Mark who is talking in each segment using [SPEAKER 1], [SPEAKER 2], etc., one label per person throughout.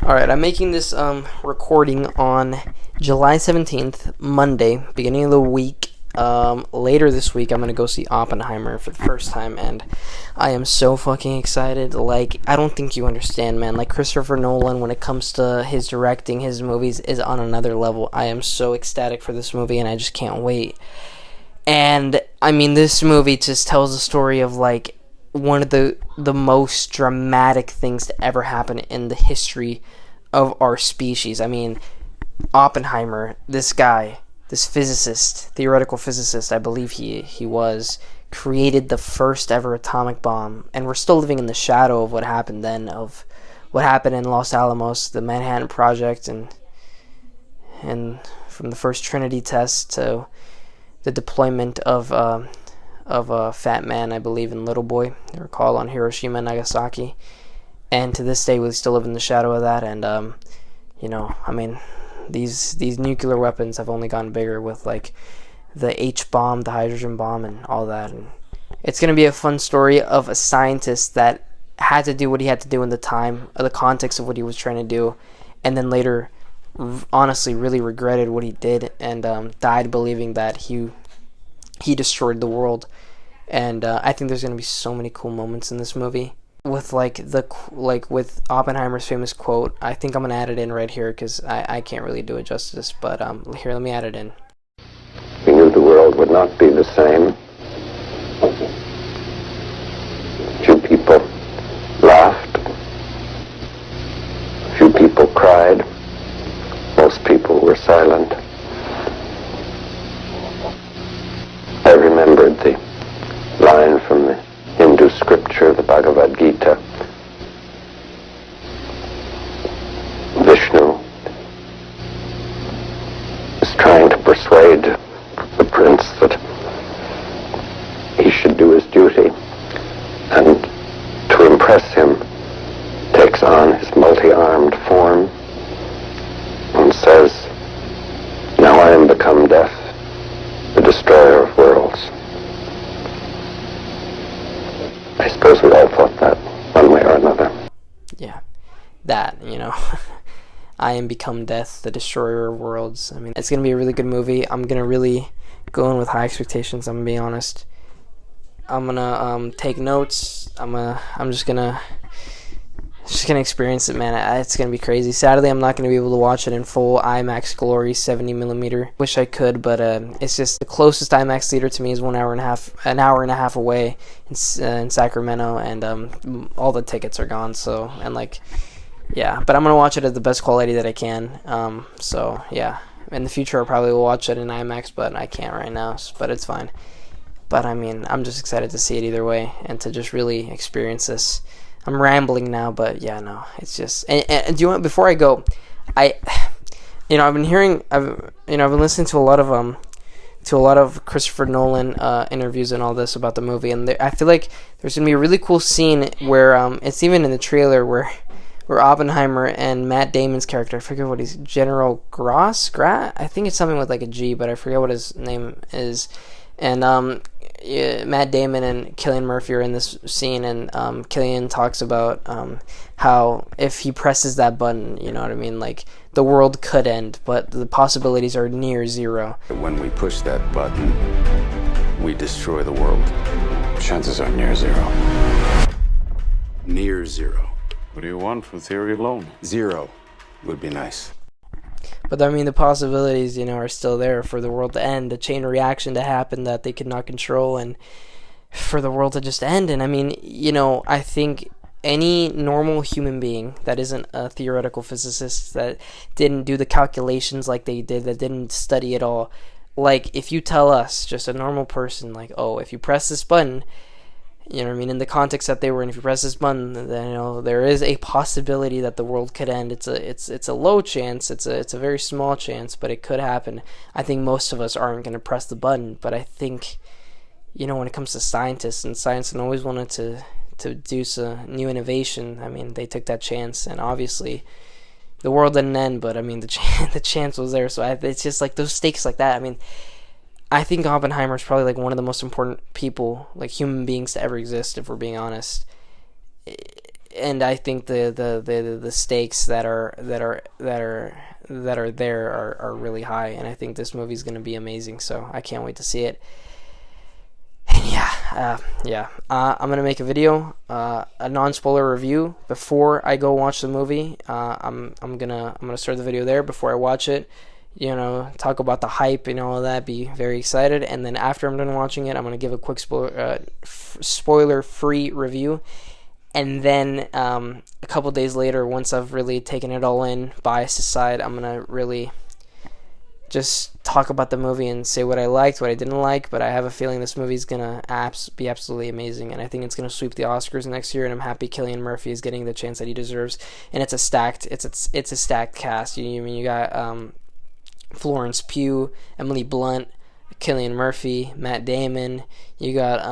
[SPEAKER 1] Alright, I'm making this recording on July 17th, Monday, beginning of the week. Later this week, I'm going to go see Oppenheimer for the first time, and I am so fucking excited. Like, I don't think you understand, man. Like, Christopher Nolan, when it comes to his directing, his movies, is on another level. I am so ecstatic for this movie, and I just can't wait. And, I mean, this movie just tells the story of, like, one of the most dramatic things to ever happen in the history of our species. I mean, Oppenheimer, this guy, this physicist, theoretical physicist, I believe he was, created the first ever atomic bomb, and we're still living in the shadow of what happened then, of what happened in Los Alamos, the Manhattan Project, and from the first Trinity test to the deployment of Fat Man, I believe, and Little Boy, they were called, on Hiroshima and Nagasaki. And to this day, we still live in the shadow of that. And, I mean, these nuclear weapons have only gotten bigger with, like, the H-bomb, the hydrogen bomb, and all that. And it's going to be a fun story of a scientist that had to do what he had to do in the time, the context of what he was trying to do, and then later, honestly, really regretted what he did, and died believing that he destroyed the world. And I think there's going to be so many cool moments in this movie with with Oppenheimer's famous quote. I think I'm going to add it in right here because I can't really do it justice, but here, let me add it in.
[SPEAKER 2] We knew the world would not be the same. Few people laughed. Few people cried. Most people were silent. I remembered the line from the Hindu scripture, the Bhagavad Gita. Vishnu is trying to persuade the prince that he should do his duty, and to impress him takes on his multi-armed form and says, "Now I am become death, the destroyer of worlds." I suppose we all thought that, one way or another.
[SPEAKER 1] Yeah, that, I am become death, the destroyer of worlds. I mean, it's going to be a really good movie. I'm going to really go in with high expectations, I'm going to be honest. I'm going to take notes. I'm just going to experience it, man. It's going to be crazy. Sadly, I'm not going to be able to watch it in full IMAX glory, 70mm. Wish I could, but it's just the closest IMAX theater to me is an hour and a half away in Sacramento, and all the tickets are gone. So, and yeah, but I'm going to watch it at the best quality that I can. So, yeah, in the future I probably will watch it in IMAX, but I can't right now, but it's fine. But, I mean, I'm just excited to see it either way and to just really experience this. I'm rambling now, but yeah, no, it's just. And do you want, before I go, I've been listening to a lot of Christopher Nolan interviews and all this about the movie, and I feel like there's gonna be a really cool scene where it's even in the trailer where Oppenheimer and Matt Damon's character, I forget what he's, General Grat, I think it's something with like a G, but I forget what his name is, and Matt Damon and Cillian Murphy are in this scene, and Cillian talks about how if he presses that button, you know what I mean, like the world could end, but the possibilities are near zero.
[SPEAKER 3] When we push that button, we destroy the world. Chances are near zero. Near zero. What do you want from theory alone? Zero would be nice.
[SPEAKER 1] But I mean, the possibilities, are still there for the world to end, a chain reaction to happen that they could not control, and for the world to just end. And I mean, I think any normal human being that isn't a theoretical physicist, that didn't do the calculations like they did, that didn't study it all, like, if you tell us, just a normal person, like, oh, if you press this button, in the context that they were in, if you press this button, then, there is a possibility that the world could end. It's a low chance, it's a very small chance, but it could happen. I think most of us aren't going to press the button, but I think, when it comes to scientists, and science always wanted to do some new innovation, I mean, they took that chance, and obviously the world didn't end, but I mean, the chance was there, so it's just like those stakes like that. I mean, I think Oppenheimer is probably like one of the most important people, like human beings, to ever exist, if we're being honest. and I think the stakes that are there are really high, and I think this movie's going to be amazing. So I can't wait to see it. And I'm gonna make a video, a non-spoiler review before I go watch the movie. I'm gonna start the video there before I watch it. Talk about the hype and all of that. Be very excited, and then after I'm done watching it, I'm gonna give a quick spoiler-free review. And then a couple days later, once I've really taken it all in, bias aside, I'm gonna really just talk about the movie and say what I liked, what I didn't like. But I have a feeling this movie's gonna be absolutely amazing, and I think it's gonna sweep the Oscars next year. And I'm happy Cillian Murphy is getting the chance that he deserves. And it's a stacked cast. You got Florence Pugh, Emily Blunt, Cillian Murphy, Matt Damon. You got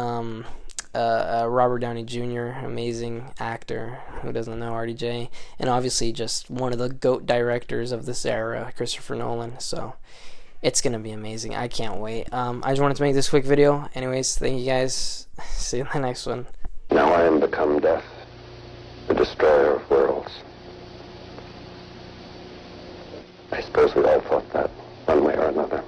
[SPEAKER 1] Robert Downey Jr., amazing actor. Who doesn't know RDJ? And obviously just one of the GOAT directors of this era, Christopher Nolan. So it's going to be amazing. I can't wait. I just wanted to make this quick video. Anyways, thank you guys. See you in the next one.
[SPEAKER 2] Now I am become death, the destroyer of worlds. I suppose we all thought that, one way or another.